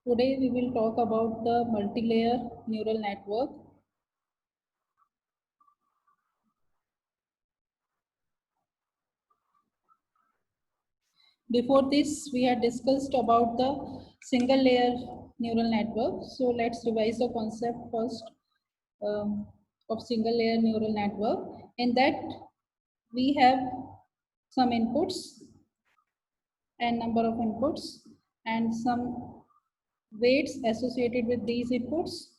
Today we will talk about the multi-layer neural network. Before this, we had discussed about the single layer neural network. So let's revise the concept first of single layer neural network. In that, we have some inputs and number of inputs and some weights associated with these inputs.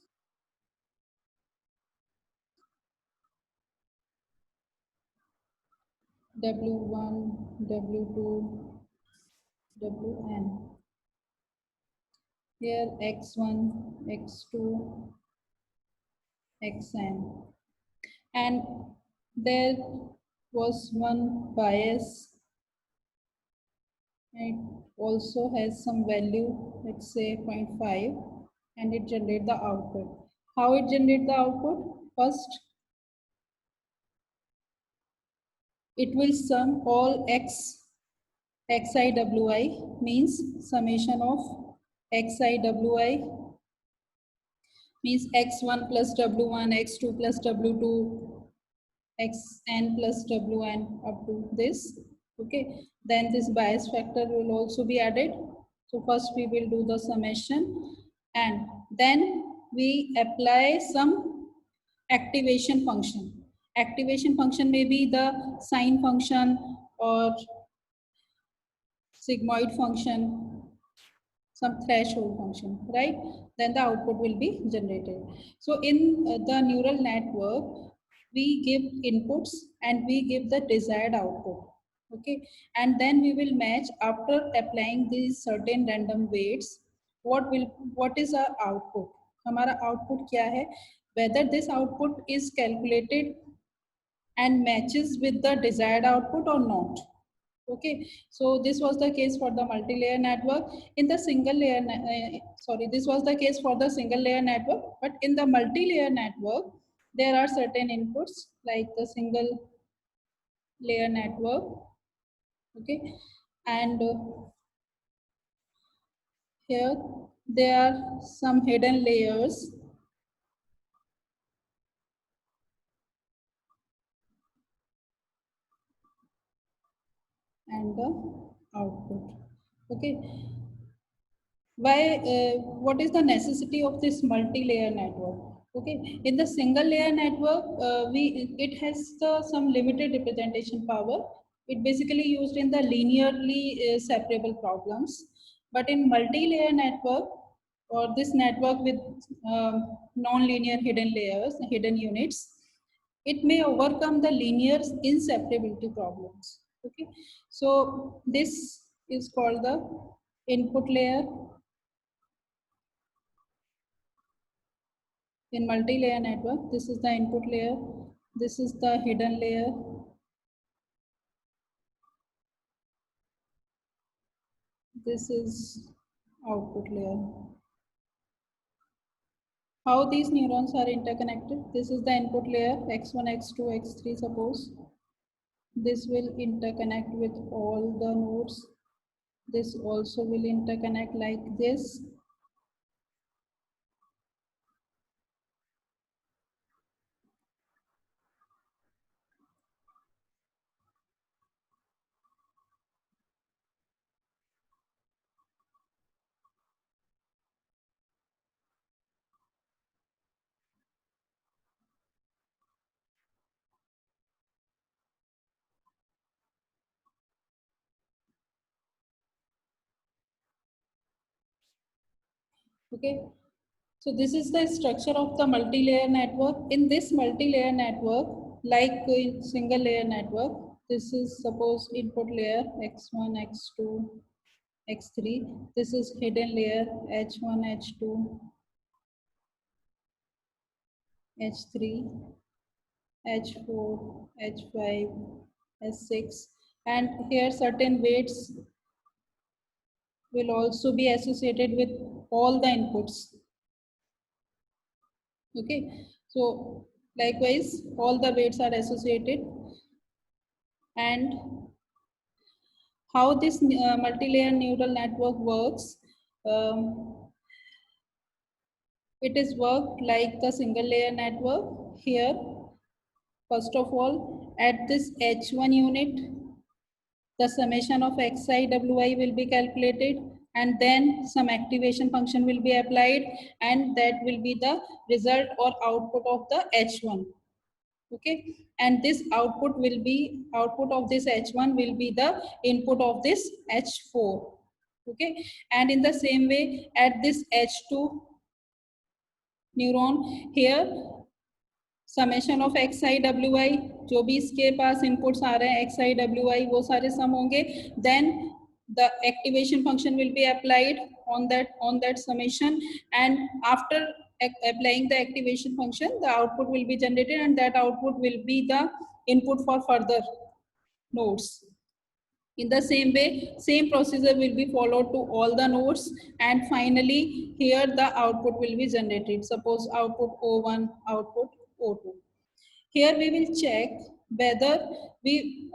W1, W2, Wn. Here x1, x2, xn. And there was one bias. It also has some value, let's say 0.5, and it generates the output. How it generates the output? First, it will sum all xiwi, means summation of xiwi means x1 plus w1, x2 plus w2, xn plus wn up to this. Okay, then this bias factor will also be added. So first we will do the summation and then we apply some activation function. Activation function may be the sine function or sigmoid function, some threshold function, right? Then the output will be generated. So in the neural network, we give inputs and we give the desired output. Okay, and then we will match after applying these certain random weights. What is our output? हमारा output क्या है? Whether this output is calculated and matches with the desired output or not. Okay, so this was the case for the multi-layer network. In the single layer, this was the case for the single layer network, but in the multi-layer network, there are certain inputs like the single layer network. Okay, and here there are some hidden layers and the output. Okay, why what is the necessity of this multi-layer network? Okay, in the single layer network it has some limited representation power. It basically used in the linearly separable problems, but in multi-layer network or this network with non-linear hidden layers, hidden units, it may overcome the linear inseparability problems. Okay, so this is called the input layer. In multi-layer network, this is the input layer, this is the hidden layer, this is output layer. How these neurons are interconnected? This is the input layer, x1, x2, x3 suppose. This will interconnect with all the nodes. This also will interconnect like this. Okay, so this is the structure of the multi-layer network. In this multi-layer network, like in single layer network, this is suppose input layer x1, x2, x3. This is hidden layer h1, h2, h3, h4, h5, h6, and here certain weights will also be associated with all the inputs. Okay, so likewise all the weights are associated. And how this multi-layer neural network works, It is worked like the single layer network. Here, first of all, at this H1 unit, the summation of xi wi will be calculated, and then some activation function will be applied, and that will be the result or output of the H1. Okay, and this output of this H1 will be the input of this H4. Okay, and in the same way at this H2 neuron, here summation of x I W I, जो भी इसके पास inputs आ रहे हैं x I W I वो सारे sum होंगे. Then the activation function will be applied on that summation, and after applying the activation function, the output will be generated, and that output will be the input for further nodes. In the same way, same procedure will be followed to all the nodes, and finally here the output will be generated. Suppose output O1, output O2. Here we will check whether we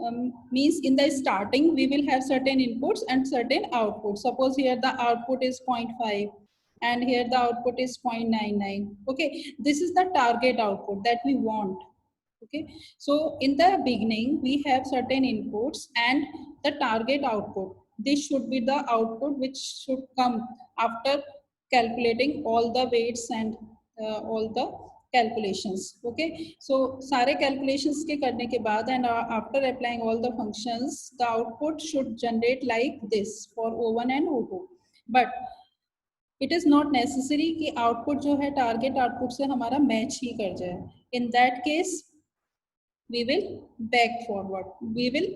means in the starting we will have certain inputs and certain outputs. Suppose here the output is 0.5 and here the output is 0.99. Okay, this is the target output that we want. Okay, so in the beginning we have certain inputs and the target output. This should be the output which should come after calculating all the weights and all the calculations. Okay, so sare calculations ke karne ke baad and after applying all the functions, the output should generate like this for O1 and O2. But it is not necessary कि output जो है target output से हमारा match ही कर जाए. In that case we will back forward, we will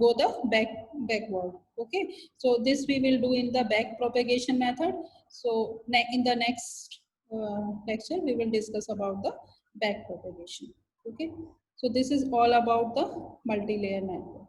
go the backward. Okay, so this we will do in the back propagation method. So in the next lecture we will discuss about the back propagation. Okay, so this is all about the multi-layer network.